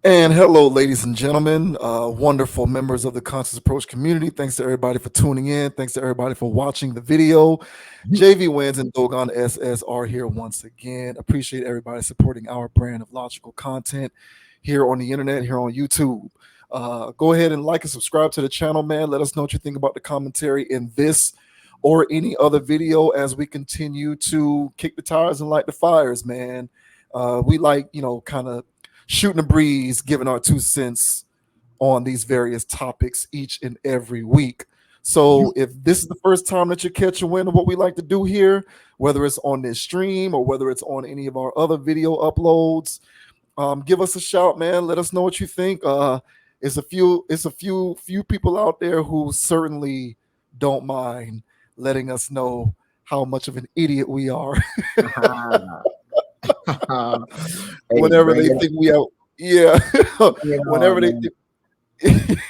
And hello, ladies and gentlemen, wonderful members of the Conscious Approach community. Thanks to everybody for tuning in. Thanks to everybody for watching the video. JV Wins and Dogon SS are here once again. Appreciate everybody supporting our brand of logical content here on the internet, here on YouTube. Go ahead and like and subscribe to the channel, man. Let us know what you think about the commentary in this or any other video as we continue to kick the tires and light the fires, man. We like, kind of shooting the breeze, giving our 2 cents on these various topics each and every week. So if this is the first time that you're catching wind of what we like to do here, whether it's on this stream or whether it's on any of our other video uploads, give us a shout, man. Let us know what you think. It's a few people out there who certainly don't mind letting us know how much of an idiot we are Hey, whenever bring they it, think we have. Yeah, bring it whenever on, they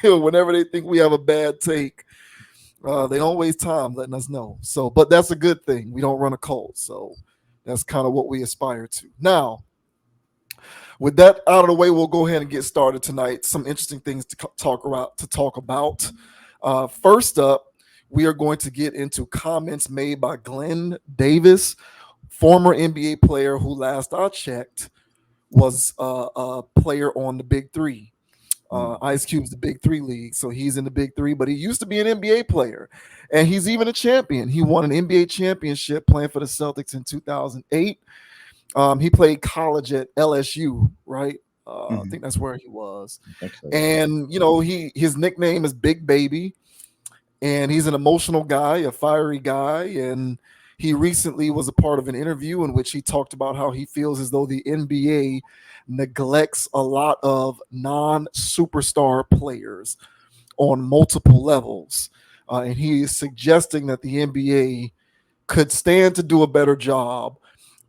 man. whenever they think we have a bad take, they don't waste time letting us know. So, but that's a good thing. We don't run a cult, so that's kind of what we aspire to. Now, with that out of the way, we'll go ahead and get started tonight. Some interesting things to talk about. First up, we are going to get into comments made by Glen Davis, former NBA player who, last I checked, was a player on the Big Three. Ice Cube's the Big Three league, so he's in the Big Three. But he used to be an NBA player, and he's even a champion. He won an NBA championship playing for the Celtics in 2008. He played college at LSU, right? I think that's where he was. Excellent. And his nickname is Big Baby, and he's an emotional guy, a fiery guy, and he recently was a part of an interview in which he talked about how he feels as though the NBA neglects a lot of non-superstar players on multiple levels. And he is suggesting that the NBA could stand to do a better job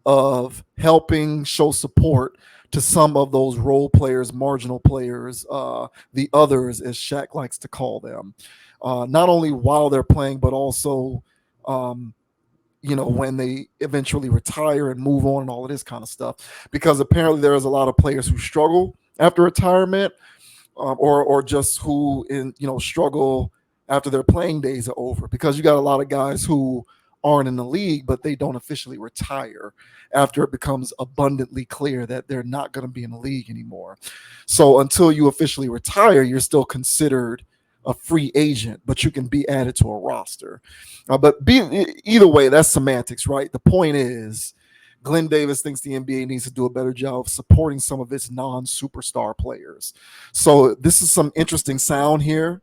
of helping show support to some of those role players, marginal players, the others, as Shaq likes to call them. Not only while they're playing, but also, um, when they eventually retire and move on and all of this kind of stuff. Because apparently there is a lot of players who struggle after retirement, or just who struggle after their playing days are over. Because you got a lot of guys who aren't in the league, but they don't officially retire after it becomes abundantly clear that they're not going to be in the league anymore. So until you officially retire, you're still considered a free agent, but you can be added to a roster. Either way, that's semantics, right? The point is, Glenn Davis thinks the NBA needs to do a better job of supporting some of its non-superstar players. So this is some interesting sound here.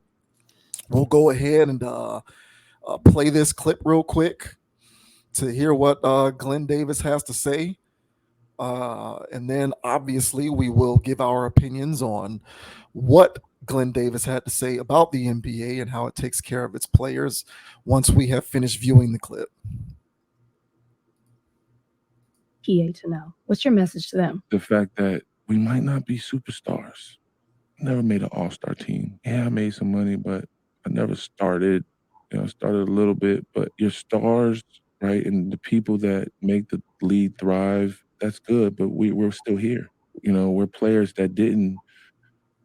We'll go ahead and play this clip real quick to hear what Glenn Davis has to say. And then obviously we will give our opinions on what Glenn Davis had to say about the NBA and how it takes care of its players once we have finished viewing the clip. PA to know? What's your message to them? The fact that we might not be superstars. Never made an all-star team. Yeah, I made some money, but I never started. Started a little bit, but your stars, right, and the people that make the league thrive, that's good, but we're still here. We're players that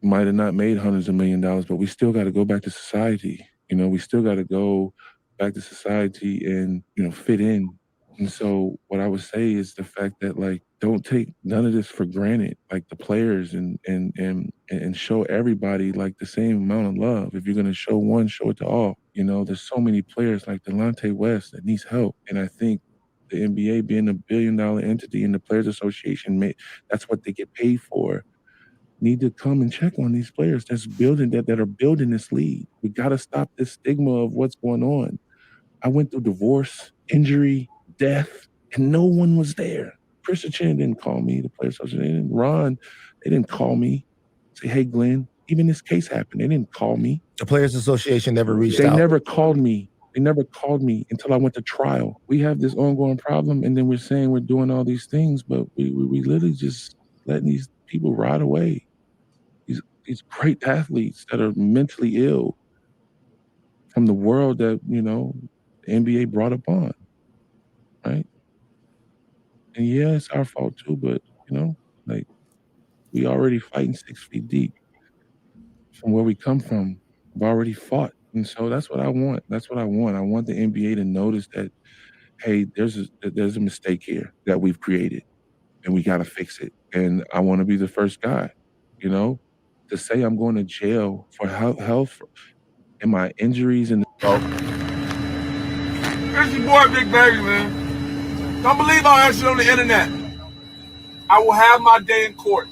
might have not made hundreds of $1 millions, but we still got to go back to society. We still got to go back to society and, fit in. And so what I would say is the fact that, like, don't take none of this for granted, like the players, and show everybody like the same amount of love. If you're going to show one, show it to all. There's so many players like Delonte West that needs help. And I think the NBA being a billion-dollar entity and the Players Association, that's what they get paid for, need to come and check on these players that are building this league. We got to stop this stigma of what's going on. I went through divorce, injury, death, and no one was there. Christian Chan didn't call me. The Players Association, Ron, they didn't call me. Say, hey, Glenn, even this case happened. They didn't call me. The Players Association never reached out. They never called me. They never called me until I went to trial. We have this ongoing problem, and then we're saying we're doing all these things, but we literally just letting these people rot away. These great athletes that are mentally ill from the world that, the NBA brought upon, right? And yeah, it's our fault too, but, like, We already fighting 6 feet deep from where we come from. We've already fought. And so that's what I want. That's what I want. I want the NBA to notice that, hey, there's a mistake here that we've created and we got to fix it. And I want to be the first guy, you know, to say I'm going to jail for health and my injuries and It's your boy, Big Baby, man. Don't believe all that shit on the internet. I will have my day in court.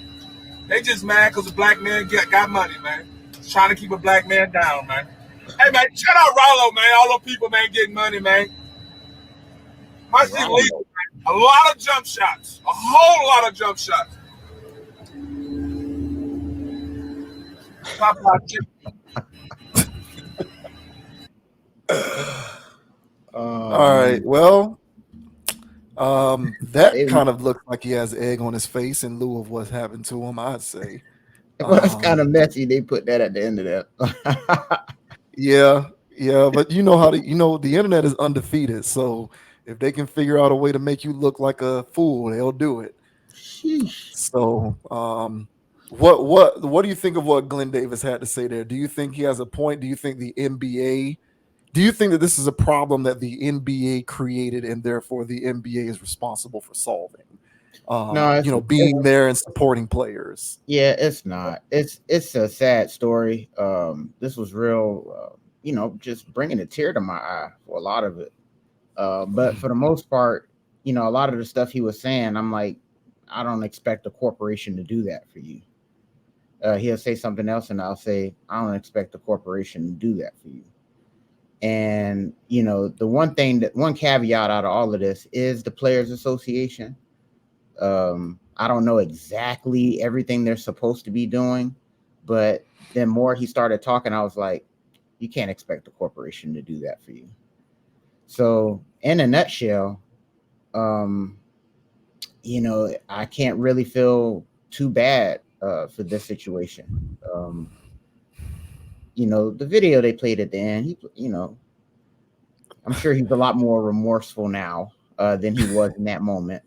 They just mad because a black man got money, man. Just trying to keep a black man down, man. Hey, man, shout out Rollo, man. All those people, man, getting money, man. My shit legal, man. A lot of jump shots. A whole lot of jump shots. All right. Well, that kind of looks like he has egg on his face in lieu of what's happened to him, I'd say. Well, it's kind of messy. They put that at the end of that. Yeah, but you know the internet is undefeated. So if they can figure out a way to make you look like a fool, they'll do it. Sheesh. So, what do you think of what Glen Davis had to say there? Do you think he has a point? Do you think the NBA? Do you think that this is a problem that the NBA created and therefore the NBA is responsible for solving? No, being there and supporting players. Yeah, it's not. It's a sad story. This was real. Just bringing a tear to my eye for a lot of it. But for the most part, a lot of the stuff he was saying, I'm like, I don't expect a corporation to do that for you. He'll say something else, and I'll say, I don't expect a corporation to do that for you. And the one caveat out of all of this is the Players Association. I don't know exactly everything they're supposed to be doing, but the more he started talking, I was like, you can't expect a corporation to do that for you. So in a nutshell, I can't really feel too bad for this situation. The video they played at the end, I'm sure he's a lot more remorseful now than he was in that moment.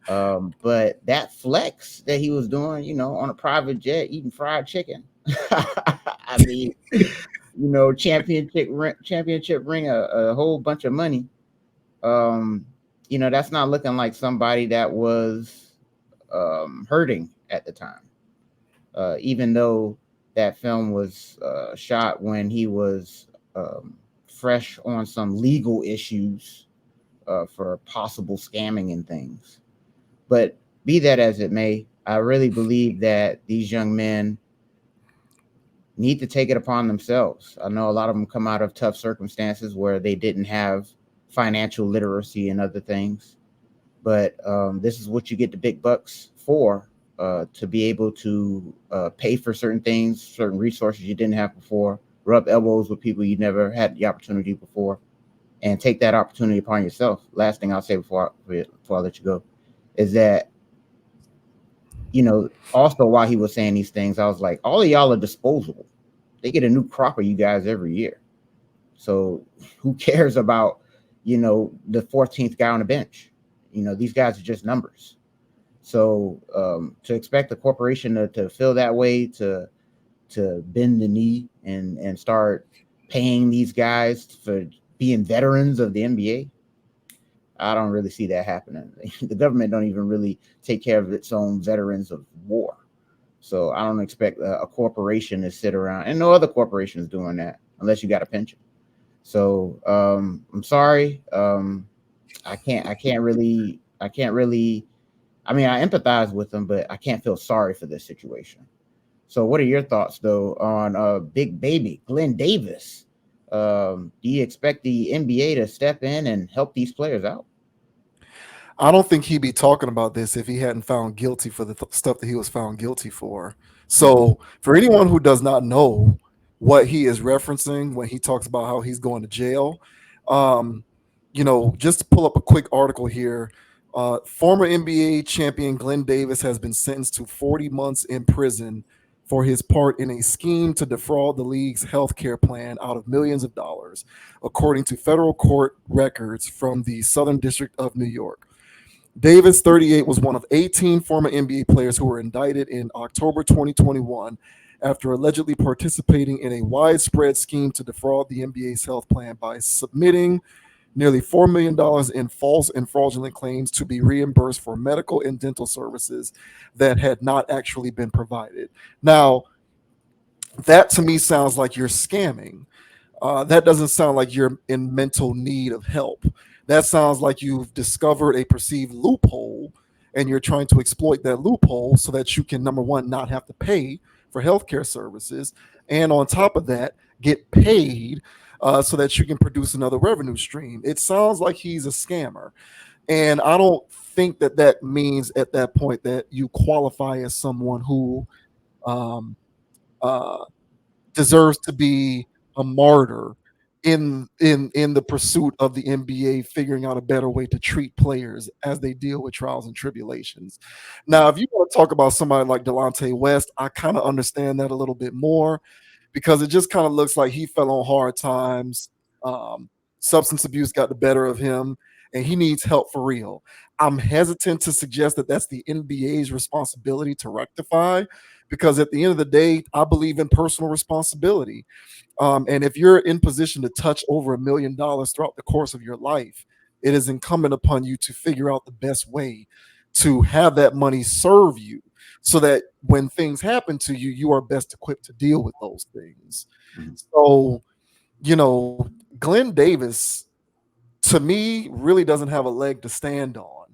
But that flex that he was doing, on a private jet eating fried chicken. I mean, championship ring, a whole bunch of money. That's not looking like somebody that was hurting at the time. Even though that film was shot when he was fresh on some legal issues for possible scamming and things. But be that as it may, I really believe that these young men need to take it upon themselves. I know a lot of them come out of tough circumstances where they didn't have financial literacy and other things. But this is what you get the big bucks for, to be able to pay for certain things, certain resources you didn't have before, rub elbows with people you never had the opportunity before, and take that opportunity upon yourself. Last thing I'll say before I let you go is that, also while he was saying these things, I was like, all of y'all are disposable. They get a new crop of you guys every year. So who cares about, the 14th guy on the bench? These guys are just numbers. So to expect the corporation to feel that way, to bend the knee and start paying these guys for being veterans of the NBA, I don't really see that happening. The government don't even really take care of its own veterans of war. So I don't expect a corporation to sit around, and no other corporation is doing that unless you got a pension. So I'm sorry. I can't really, I empathize with them, but I can't feel sorry for this situation. So what are your thoughts though on Big Baby Glen Davis? Do you expect the NBA to step in and help these players out? I don't think he'd be talking about this if he hadn't found guilty for the stuff that he was found guilty for. So for anyone who does not know what he is referencing when he talks about how he's going to jail, just to pull up a quick article here, former NBA champion Glen Davis has been sentenced to 40 months in prison for his part in a scheme to defraud the league's health care plan out of millions of dollars, according to federal court records from the Southern District of New York. Davis, 38, was one of 18 former NBA players who were indicted in October 2021 after allegedly participating in a widespread scheme to defraud the NBA's health plan by submitting nearly $4 million in false and fraudulent claims to be reimbursed for medical and dental services that had not actually been provided. Now, that to me sounds like you're scamming. That doesn't sound like you're in mental need of help. That sounds like you've discovered a perceived loophole and you're trying to exploit that loophole so that you can, number one, not have to pay for healthcare services. And on top of that, get paid so that you can produce another revenue stream. It sounds like he's a scammer. And I don't think that that means at that point that you qualify as someone who um, uh, deserves to be a martyr in the pursuit of the NBA figuring out a better way to treat players as they deal with trials and tribulations. Now, if you want to talk about somebody like Delonte West, I kind of understand that a little bit more because it just kind of looks like he fell on hard times. Um, Substance abuse got the better of him, and he needs help for real. I'm hesitant to suggest that that's the NBA's responsibility to rectify because at the end of the day, I believe in personal responsibility. And if you're in position to touch over $1 million throughout the course of your life, it is incumbent upon you to figure out the best way to have that money serve you so that when things happen to you, you are best equipped to deal with those things. So, Glenn Davis, to me, really doesn't have a leg to stand on.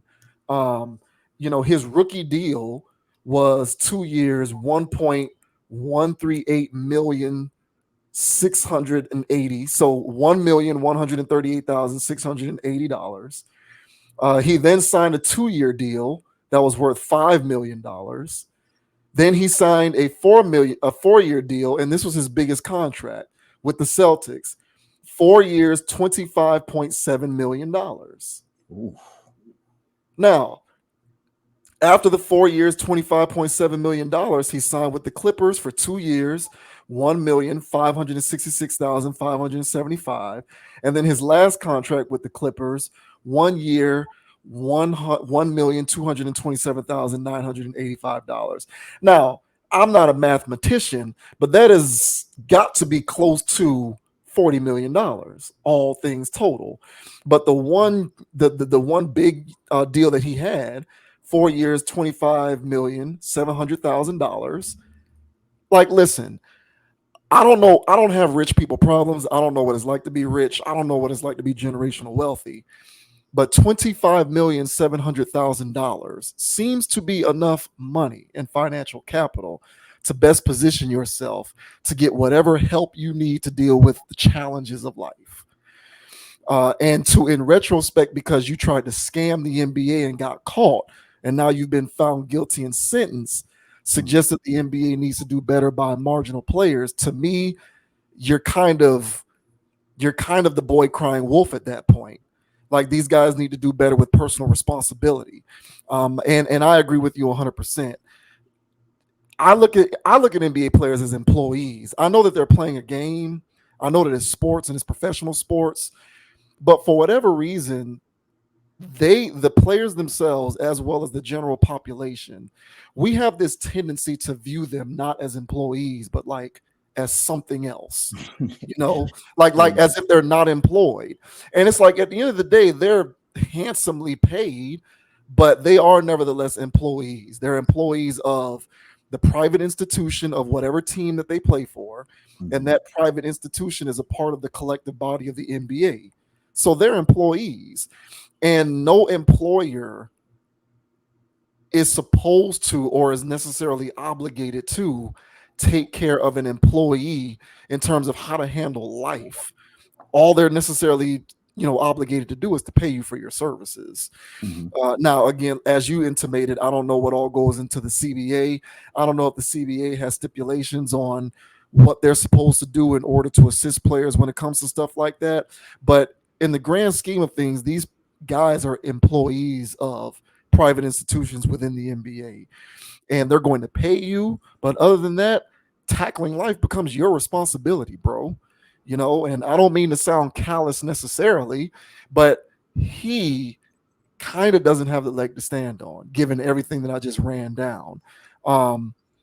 His rookie deal was 2 years, 1.138 million 680, so $1,138,680. He then signed a 2-year deal that was worth $5 million. Then he signed a 4-year deal, and this was his biggest contract with the Celtics. 4 years, $25.7 million. Ooh. Now, after the 4 years, $25.7 million, he signed with the Clippers for 2 years, $1,566,575. And then his last contract with the Clippers, 1 year, $1,227,985. Now, I'm not a mathematician, but that has got to be close to $40 million, all things total. But the one big deal that he had, 4 years, $25,700,000. Like, listen, I don't know. I don't have rich people problems. I don't know what it's like to be rich. I don't know what it's like to be generational wealthy. But $25,700,000 seems to be enough money and financial capital to best position yourself to get whatever help you need to deal with the challenges of life. And to, in retrospect, because you tried to scam the NBA and got caught, and now you've been found guilty and sentenced, suggests that the NBA needs to do better by marginal players. To me, you're kind of the boy crying wolf at that point. Like, these guys need to do better with personal responsibility. And I agree with you 100%. I look at NBA players as employees. I know that they're playing a game. I know that it's sports and it's professional sports, but for whatever reason, the players themselves, as well as the general population, we have this tendency to view them not as employees, but like as something else, like as if they're not employed. And it's like, at the end of the day, they're handsomely paid, but they are nevertheless employees. They're employees of the private institution of whatever team that they play for. And that private institution is a part of the collective body of the NBA. So they're employees. And no employer is supposed to or is necessarily obligated to take care of an employee in terms of how to handle life. All they're necessarily obligated to do is to pay you for your services. Now, again, as you intimated, I don't know what all goes into the CBA. I don't know if the CBA has stipulations on what they're supposed to do in order to assist players when it comes to stuff like that. But in the grand scheme of things, these guys are employees of private institutions within the NBA, and they're going to pay you. But other than that, tackling life becomes your responsibility, bro. And I don't mean to sound callous necessarily, but he kind of doesn't have the leg to stand on, given everything that I just ran down.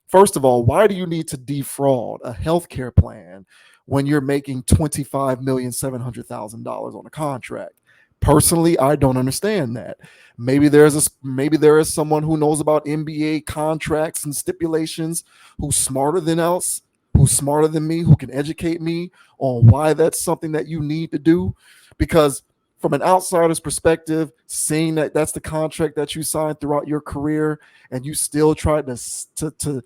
First of all, why do you need to defraud a healthcare plan when you're making $25,700,000 on a contract? Personally, I don't understand that. Maybe there is someone who knows about NBA contracts and stipulations who's smarter than us, who's smarter than me, who can educate me on why that's something that you need to do. Because from an outsider's perspective, seeing that that's the contract that you signed throughout your career, and you still try to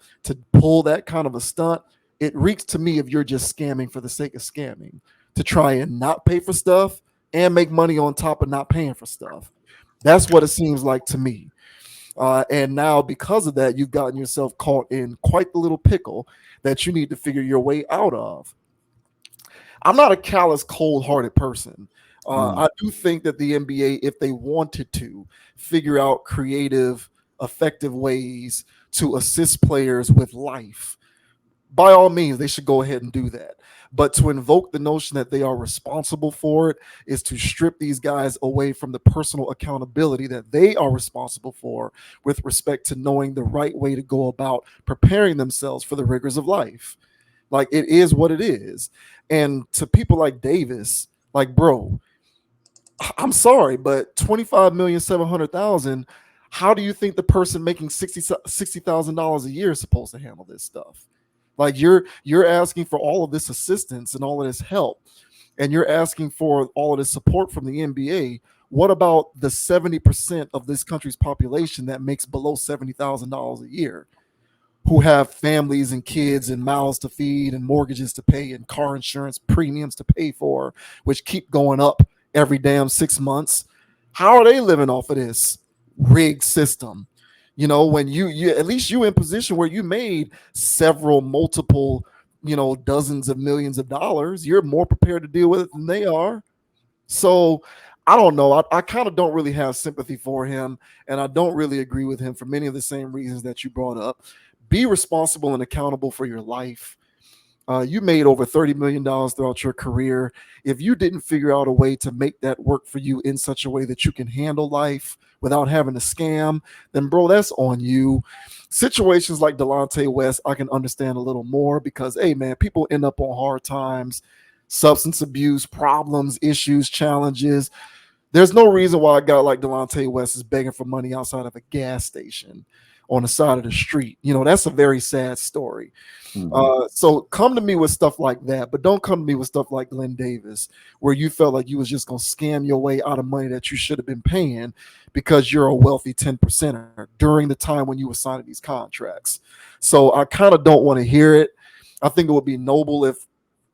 pull that kind of a stunt, it reeks to me of you're just scamming for the sake of scamming, to try and not pay for stuff and make money on top of not paying for stuff. That's what it seems like to me. And now, because of that, you've gotten yourself caught in quite the little pickle that you need to figure your way out of. I'm not a callous, cold-hearted person. I do think that the NBA, if they wanted to figure out creative, effective ways to assist players with life, by all means, they should go ahead and do that. But to invoke the notion that they are responsible for it is to strip these guys away from the personal accountability that they are responsible for with respect to knowing the right way to go about preparing themselves for the rigors of life. Like, it is what it is. And to people like Davis, like, bro, I'm sorry, but $25,700,000. How do you think the person making $60,000 a year is supposed to handle this stuff? Like, you're asking for all of this assistance and all of this help, and you're asking for all of this support from the NBA. What about the 70% of this country's population that makes below $70,000 a year, who have families and kids and mouths to feed and mortgages to pay and car insurance premiums to pay for, which keep going up every damn 6 months? How are they living off of this rigged system? You know, when you at least you in position where you made multiple, dozens of millions of dollars, you're more prepared to deal with it than they are. So I don't know. I kind of don't really have sympathy for him, and I don't really agree with him for many of the same reasons that you brought up. Be responsible and accountable for your life. You made over $30 million throughout your career. If you didn't figure out a way to make that work for you in such a way that you can handle life without having to scam, then, bro, that's on you. Situations like Delonte West, I can understand a little more because, hey, man, people end up on hard times, substance abuse, problems, issues, challenges. There's no reason why a guy like Delonte West is begging for money outside of a gas station on the side of the street. That's a very sad story. So come to me with stuff like that, but don't come to me with stuff like Glen Davis, where you felt like you was just going to scam your way out of money that you should have been paying because you're a wealthy 10%er during the time when you were signing these contracts. So I kind of don't want to hear it. I think it would be noble if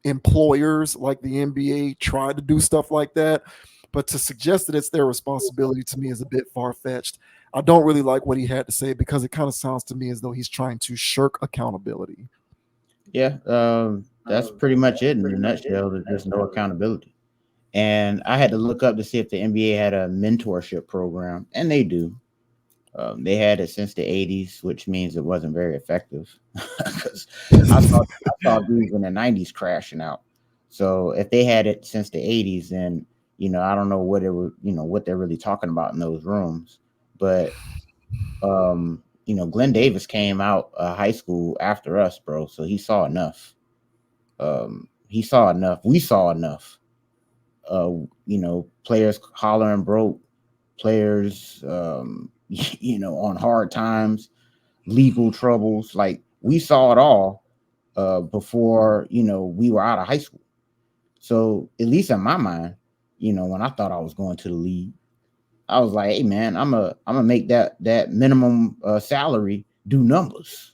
employers like the NBA tried to do stuff like that, but to suggest that it's their responsibility to me is a bit far-fetched. I don't really like what he had to say because it kind of sounds to me as though he's trying to shirk accountability. Yeah, that's pretty much it in a nutshell. That there's no accountability. And I had to look up to see if the NBA had a mentorship program, and they do. They had it since the 80s, which means it wasn't very effective because I saw dudes in the 90s crashing out. So if they had it since the 80s, then I don't know what what they're really talking about in those rooms. But Glen Davis came out of high school after us, bro. So he saw enough. He saw enough. We saw enough. Players hollering broke, players, on hard times, legal troubles. Like, we saw it all before, we were out of high school. So at least in my mind, when I thought I was going to the league, I was like, hey man, I'm gonna make that minimum salary do numbers.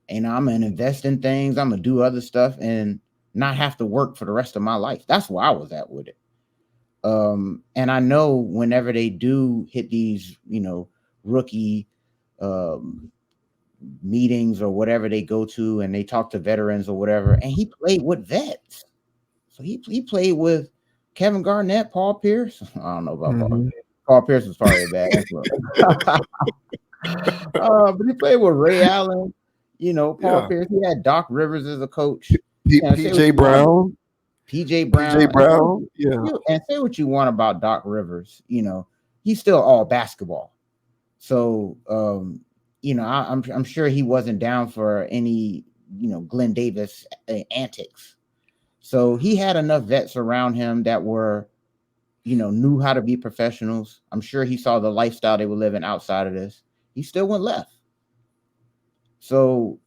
And I'm gonna invest in things, I'm gonna do other stuff and not have to work for the rest of my life. That's where I was at with it. And I know whenever they do hit these, rookie meetings or whatever they go to, and they talk to veterans or whatever, and he played with vets. So he played with Kevin Garnett, Paul Pierce. I don't know about Paul Pierce. Paul Pierce was probably a bad influence. But he played with Ray Allen, Paul Pierce. He had Doc Rivers as a coach. PJ Brown. PJ Brown. Yeah. And say what you want about Doc Rivers. You he's still all basketball. So I'm sure he wasn't down for any Glen Davis antics. So he had enough vets around him that were knew how to be professionals. I'm sure he saw the lifestyle they were living outside of this. He still went left. So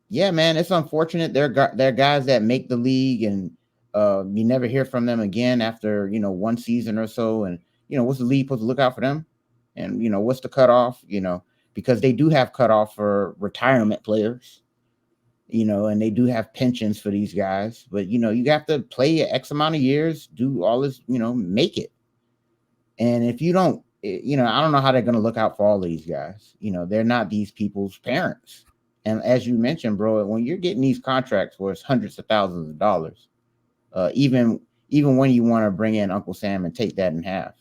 yeah, man, it's unfortunate. They're guys that make the league and you never hear from them again after one season or so. And what's the league supposed to look out for them? And what's the cutoff? Because they do have cutoff for retirement players. And they do have pensions for these guys, but you have to play X amount of years, do all this, make it. And if you don't, I don't know how they're going to look out for all of these guys. They're not these people's parents. And as you mentioned, bro, when you're getting these contracts where it's hundreds of thousands of dollars, even when you want to bring in Uncle Sam and take that in half,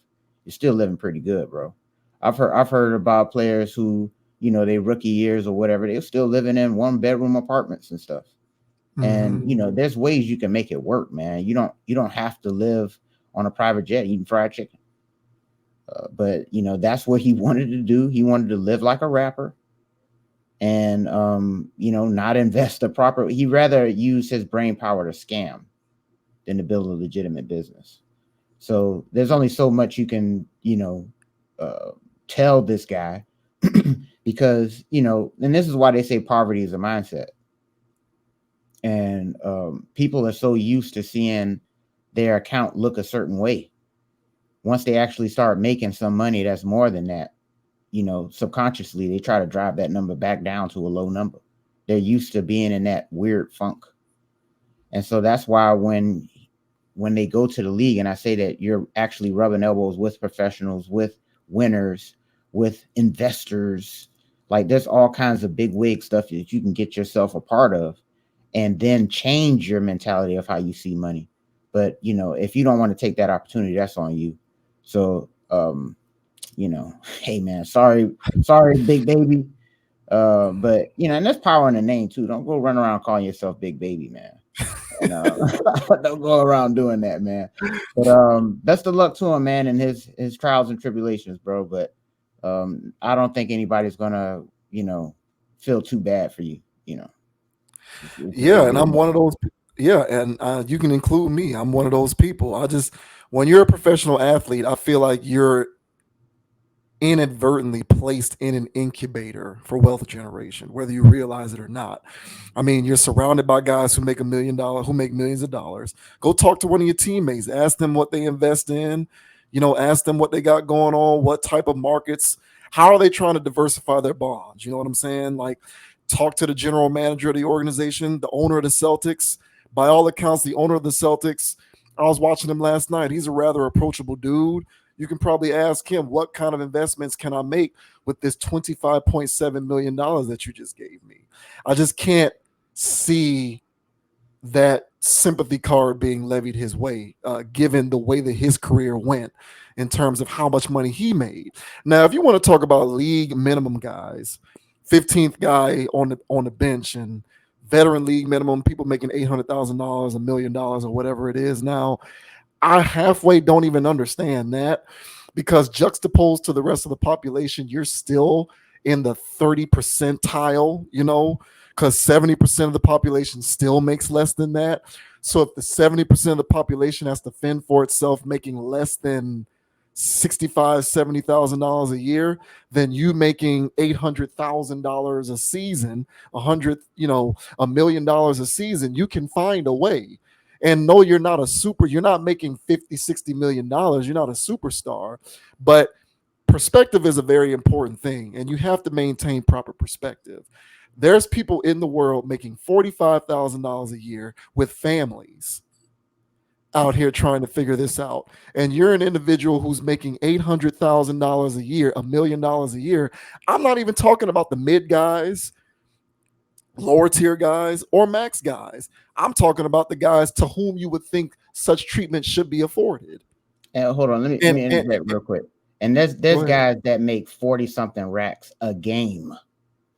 you're still living pretty good, bro. I've heard about players who, they rookie years or whatever, they're still living in 1-bedroom apartments and stuff. And there's ways you can make it work, man. You don't have to live on a private jet eating fried chicken. But that's what he wanted to do. He wanted to live like a rapper, and not invest the proper. He'd rather use his brain power to scam than to build a legitimate business. So there's only so much you can tell this guy because and this is why they say poverty is a mindset. And people are so used to seeing their account look a certain way. Once they actually start making some money that's more than that, subconsciously they try to drive that number back down to a low number. They're used to being in that weird funk. And so that's why when they go to the league, and I say that you're actually rubbing elbows with professionals, with winners, with investors, like there's all kinds of big wig stuff that you can get yourself a part of and then change your mentality of how you see money. But, if you don't want to take that opportunity, that's on you. So, hey man, sorry, big baby. But and there's power in the name too. Don't go run around calling yourself big baby, man. Don't go around doing that, man. But best of luck to him, man, and his trials and tribulations, bro. But I don't think anybody's gonna, feel too bad for you, Yeah, and I'm one of those. Yeah, and you can include me. I'm one of those people. When you're a professional athlete, I feel like you're inadvertently placed in an incubator for wealth generation, whether you realize it or not. I mean, you're surrounded by guys who make $1 million, who make millions of dollars. Go talk to one of your teammates, ask them what they invest in, ask them what they got going on, what type of markets, how are they trying to diversify their bonds? You know what I'm saying? Like, talk to the general manager of the organization, the owner of the Celtics. By all accounts, the owner of the Celtics, I was watching him last night. He's a rather approachable dude. You can probably ask him, what kind of investments can I make with this $25.7 million that you just gave me? I just can't see that sympathy card being levied his way, given the way that his career went in terms of how much money he made. Now, if you want to talk about league minimum guys, 15th guy on the bench and veteran league minimum, people making $800,000, $1 million, or whatever it is now, I halfway don't even understand that, because juxtaposed to the rest of the population, you're still in the 30 percentile, because 70% of the population still makes less than that. So if the 70% of the population has to fend for itself making less than $65,000, $70,000 a year, then you making $800,000 a season, $1 million a season, you can find a way. And no, you're not making $50-60 million. You're not a superstar, but perspective is a very important thing, and you have to maintain proper perspective. There's people in the world making $45,000 a year with families out here trying to figure this out. And you're an individual who's making $800,000 a year, $1 million a year. I'm not even talking about the mid guys, lower tier guys, or max guys. I'm talking about the guys to whom you would think such treatment should be afforded. And hold on, let me interject real quick. And there's guys that make 40 something racks a game.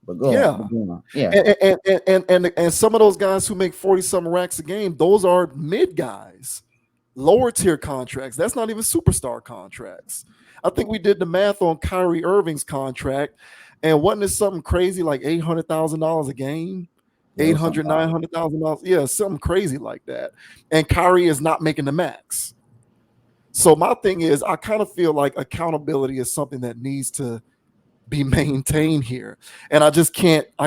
But go on. Yeah. And some of those guys who make 40 something racks a game, those are mid guys. lower tier contracts. That's not even superstar contracts. I think we did the math on Kyrie Irving's contract, and wasn't it something crazy like $800,000 a game? Yeah, it Eight was something hundred, wild. $900,000. Yeah, something crazy like that. And Kyrie is not making the max. So my thing is, I kind of feel like accountability is something that needs to be maintained here. And I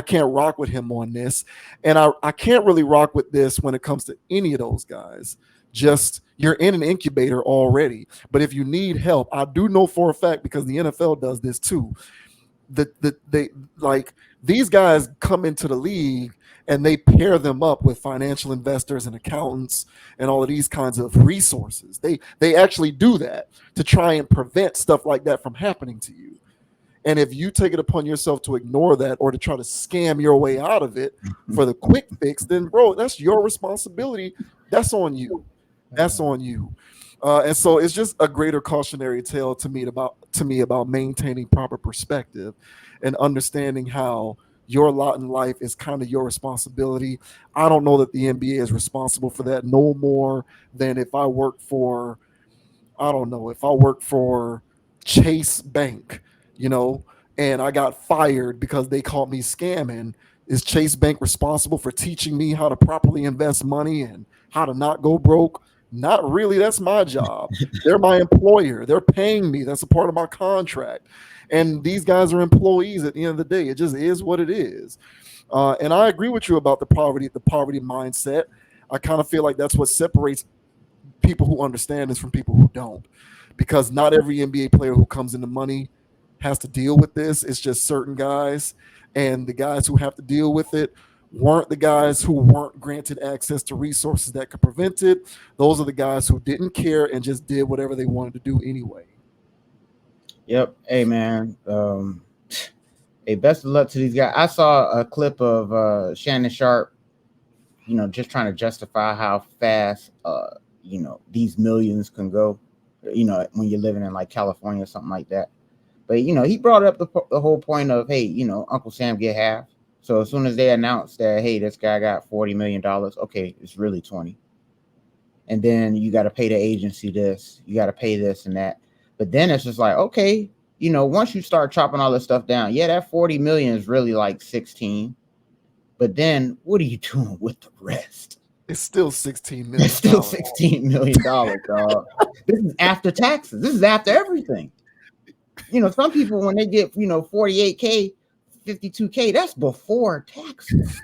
can't rock with him on this. And I can't really rock with this when it comes to any of those guys. Just you're in an incubator already. But if you need help, I do know for a fact, because the NFL does this too, that they like these guys come into the league and they pair them up with financial investors and accountants and all of these kinds of resources. They actually do that to try and prevent stuff like that from happening to you. And if you take it upon yourself to ignore that or to try to scam your way out of it for the quick fix, then bro, that's your responsibility. That's on you. That's on you. And so it's just a greater cautionary tale to me about maintaining proper perspective and understanding how your lot in life is kind of your responsibility. I don't know that the NBA is responsible for that no more than if I work for, I don't know, if I work for Chase Bank, you know, and I got fired because they caught me scamming. Is Chase Bank responsible for teaching me how to properly invest money and how to not go broke? Not really. That's my job. They're my employer. They're paying me. That's a part of my contract. And these guys are employees at the end of the day. It just is what it is. And I agree with you about the poverty mindset. I kind of feel like that's what separates people who understand this from people who don't, because not every NBA player who comes into money has to deal with this. It's just certain guys, and the guys who have to deal with it weren't the guys who weren't granted access to resources that could prevent it. Those are the guys who didn't care and just did whatever they wanted to do anyway. Yep. Hey, man. Hey, best of luck to these guys. I saw a clip of Shannon Sharp, just trying to justify how fast, these millions can go, when you're living in like California or something like that. But, he brought up the whole point of, hey, Uncle Sam get half. So as soon as they announced that, hey, this guy got $40 million, okay, it's really 20. And then you got to pay the agency this, you got to pay this and that. But then it's just like, okay, once you start chopping all this stuff down, yeah, that 40 million is really like 16. But then what are you doing with the rest? It's still $16 million. It's still $16 million, dog. This is after taxes. This is after everything. Some people, when they get, 48K, 52K, that's before taxes.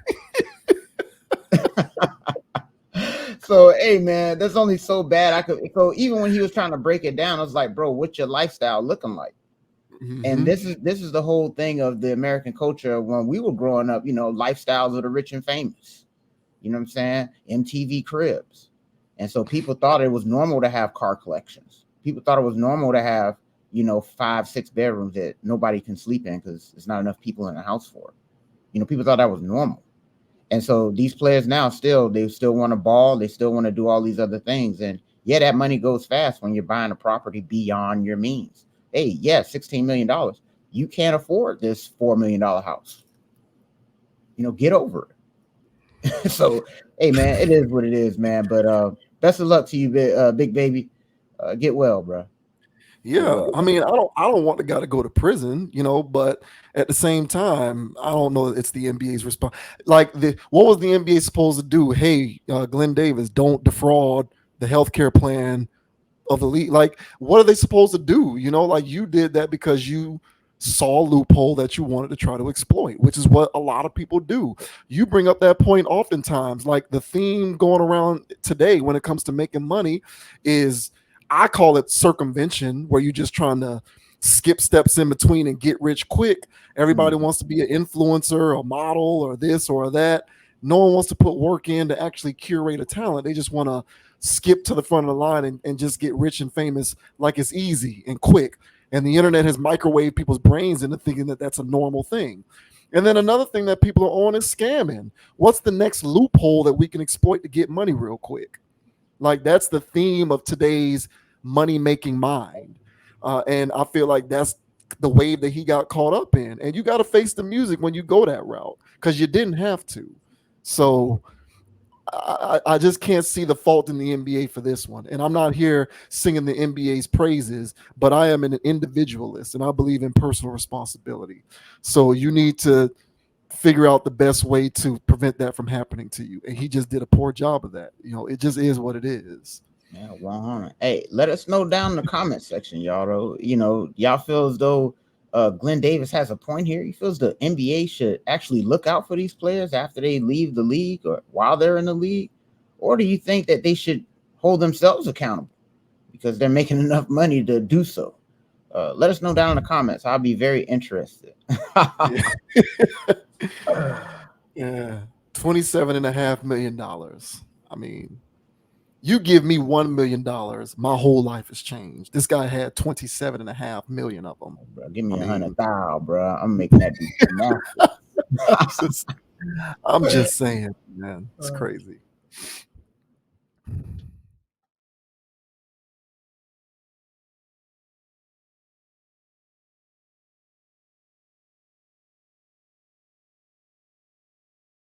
So, hey, man, that's only so bad. So even when he was trying to break it down, I was like, bro, what's your lifestyle looking like? Mm-hmm. And this is the whole thing of the American culture. When we were growing up, lifestyles of the rich and famous, you know what I'm saying? MTV Cribs. And so people thought it was normal to have car collections. People thought it was normal to have, 5-6 bedrooms that nobody can sleep in because there's not enough people in the house for it. People thought that was normal. And so these players now they still want to ball. They still want to do all these other things. And yeah, that money goes fast when you're buying a property beyond your means. Hey, yeah, $16 million. You can't afford this $4 million house. Get over it. So, hey, man, it is what it is, man. But best of luck to you, big baby. Get well, bro. Yeah, I mean, I don't want the guy to go to prison, but at the same time, I don't know that it's the NBA's response. Like, what was the NBA supposed to do? Hey, Glen Davis, don't defraud the healthcare plan of the league. Like, what are they supposed to do? Like, you did that because you saw a loophole that you wanted to try to exploit, which is what a lot of people do. You bring up that point oftentimes. Like, the theme going around today when it comes to making money is, I call it circumvention, where you're just trying to skip steps in between and get rich quick. Everybody wants to be an influencer, a model, or this or that. No one wants to put work in to actually curate a talent. They just want to skip to the front of the line and just get rich and famous like it's easy and quick. And the internet has microwaved people's brains into thinking that that's a normal thing. And then another thing that people are on is scamming. What's the next loophole that we can exploit to get money real quick? Like, that's the theme of today's money-making mind. And I feel like that's the wave that he got caught up in. And you got to face the music when you go that route, because you didn't have to. So I just can't see the fault in the NBA for this one. And I'm not here singing the NBA's praises, but I am an individualist and I believe in personal responsibility. So you need to figure out the best way to prevent that from happening to you. And he just did a poor job of that. It just is what it is. Yeah, 100. Hey, let us know down in the comment section, y'all. Though, y'all feel as though Glenn Davis has a point here. He feels the NBA should actually look out for these players after they leave the league or while they're in the league, or do you think that they should hold themselves accountable because they're making enough money to do so? Let us know down in the comments. I'll be very interested. Yeah, $27.5 million. I mean, you give me $1 million, my whole life has changed. This guy had 27.5 million of them. Bro, give me 100,000, bro. I'm making that I'm just saying, man, it's crazy.